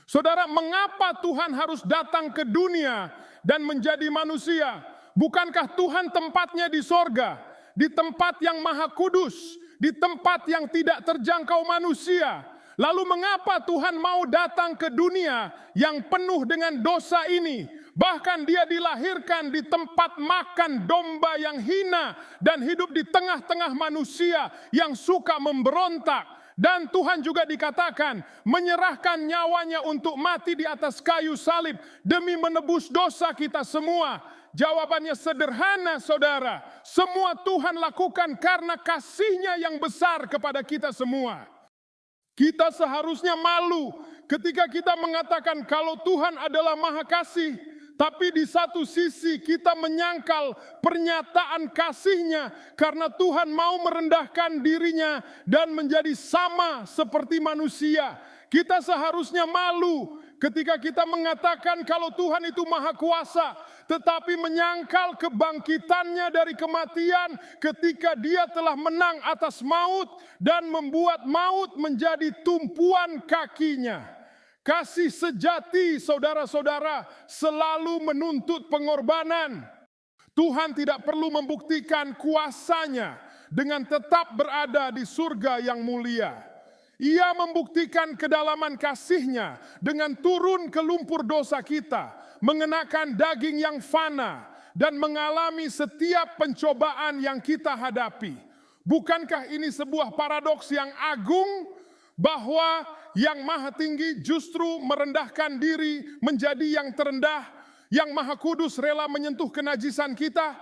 Saudara, mengapa Tuhan harus datang ke dunia dan menjadi manusia? Bukankah Tuhan tempatnya di sorga, di tempat yang maha kudus, di tempat yang tidak terjangkau manusia? Lalu mengapa Tuhan mau datang ke dunia yang penuh dengan dosa ini? Bahkan dia dilahirkan di tempat makan domba yang hina dan hidup di tengah-tengah manusia yang suka memberontak. Dan Tuhan juga dikatakan menyerahkan nyawanya untuk mati di atas kayu salib demi menebus dosa kita semua. Jawabannya sederhana, saudara. Semua Tuhan lakukan karena kasih-Nya yang besar kepada kita semua. Kita seharusnya malu ketika kita mengatakan kalau Tuhan adalah maha kasih. Tapi di satu sisi kita menyangkal pernyataan kasih-Nya karena Tuhan mau merendahkan dirinya dan menjadi sama seperti manusia. Kita seharusnya malu ketika kita mengatakan kalau Tuhan itu maha kuasa, tetapi menyangkal kebangkitannya dari kematian ketika Dia telah menang atas maut dan membuat maut menjadi tumpuan kaki-Nya. Kasih sejati, saudara-saudara, selalu menuntut pengorbanan. Tuhan tidak perlu membuktikan kuasa-Nya dengan tetap berada di surga yang mulia. Ia membuktikan kedalaman kasih-Nya dengan turun ke lumpur dosa kita, mengenakan daging yang fana, dan mengalami setiap pencobaan yang kita hadapi. Bukankah ini sebuah paradoks yang agung, bahwa yang maha tinggi justru merendahkan diri menjadi yang terendah, yang maha kudus rela menyentuh kenajisan kita?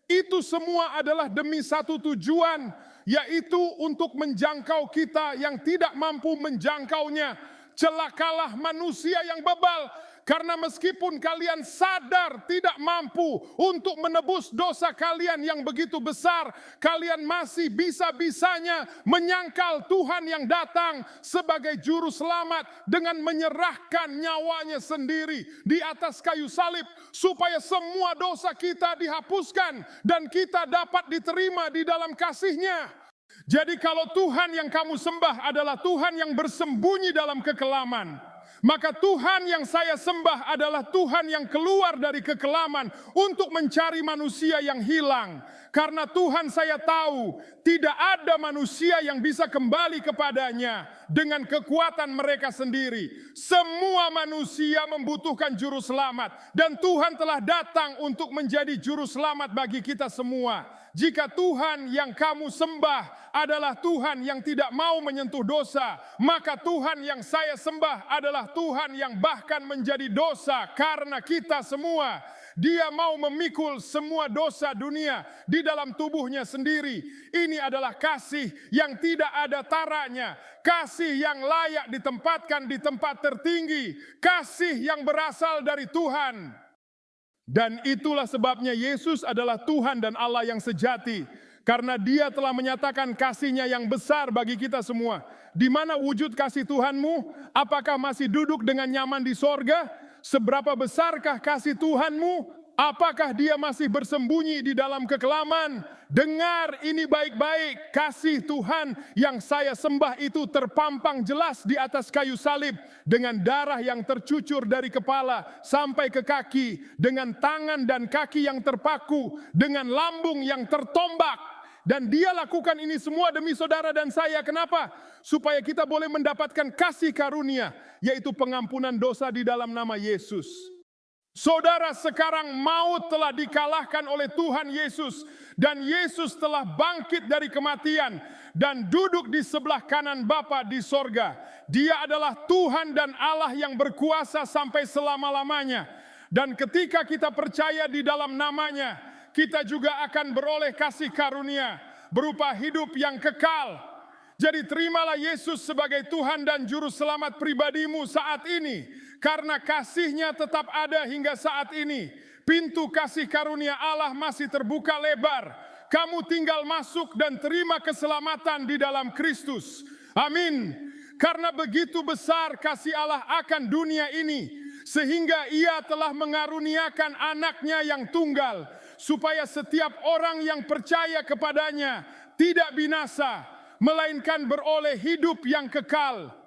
Itu semua adalah demi satu tujuan, yaitu untuk menjangkau kita yang tidak mampu menjangkaunya. Celakalah manusia yang bebal, karena meskipun kalian sadar tidak mampu untuk menebus dosa kalian yang begitu besar, kalian masih bisa-bisanya menyangkal Tuhan yang datang sebagai juru selamat dengan menyerahkan nyawanya sendiri di atas kayu salib supaya semua dosa kita dihapuskan dan kita dapat diterima di dalam kasih-Nya. Jadi kalau Tuhan yang kamu sembah adalah Tuhan yang bersembunyi dalam kekelaman, maka Tuhan yang saya sembah adalah Tuhan yang keluar dari kekelaman untuk mencari manusia yang hilang. Karena Tuhan saya tahu tidak ada manusia yang bisa kembali kepadanya dengan kekuatan mereka sendiri. Semua manusia membutuhkan juru selamat, dan Tuhan telah datang untuk menjadi juru selamat bagi kita semua. Jika Tuhan yang kamu sembah adalah Tuhan yang tidak mau menyentuh dosa, maka Tuhan yang saya sembah adalah Tuhan yang bahkan menjadi dosa karena kita semua. Dia mau memikul semua dosa dunia di dalam tubuhnya sendiri. Ini adalah kasih yang tidak ada taranya, kasih yang layak ditempatkan di tempat tertinggi, kasih yang berasal dari Tuhan. Dan itulah sebabnya Yesus adalah Tuhan dan Allah yang sejati. Karena Dia telah menyatakan kasih-Nya yang besar bagi kita semua. Di mana wujud kasih Tuhanmu? Apakah masih duduk dengan nyaman di sorga? Seberapa besarkah kasih Tuhanmu? Apakah Dia masih bersembunyi di dalam kekelaman? Dengar ini baik-baik, kasih Tuhan yang saya sembah itu terpampang jelas di atas kayu salib, dengan darah yang tercucur dari kepala sampai ke kaki, dengan tangan dan kaki yang terpaku, dengan lambung yang tertombak. Dan Dia lakukan ini semua demi saudara dan saya. Kenapa? Supaya kita boleh mendapatkan kasih karunia, yaitu pengampunan dosa di dalam nama Yesus. Saudara, sekarang maut telah dikalahkan oleh Tuhan Yesus, dan Yesus telah bangkit dari kematian dan duduk di sebelah kanan Bapa di sorga. Dia adalah Tuhan dan Allah yang berkuasa sampai selama-lamanya. Dan ketika kita percaya di dalam namanya, kita juga akan beroleh kasih karunia berupa hidup yang kekal. Jadi terimalah Yesus sebagai Tuhan dan Juru Selamat pribadimu saat ini. Karena kasih-Nya tetap ada hingga saat ini. Pintu kasih karunia Allah masih terbuka lebar. Kamu tinggal masuk dan terima keselamatan di dalam Kristus. Amin. Karena begitu besar kasih Allah akan dunia ini, sehingga Ia telah mengaruniakan anaknya yang tunggal, supaya setiap orang yang percaya kepadanya tidak binasa, melainkan beroleh hidup yang kekal.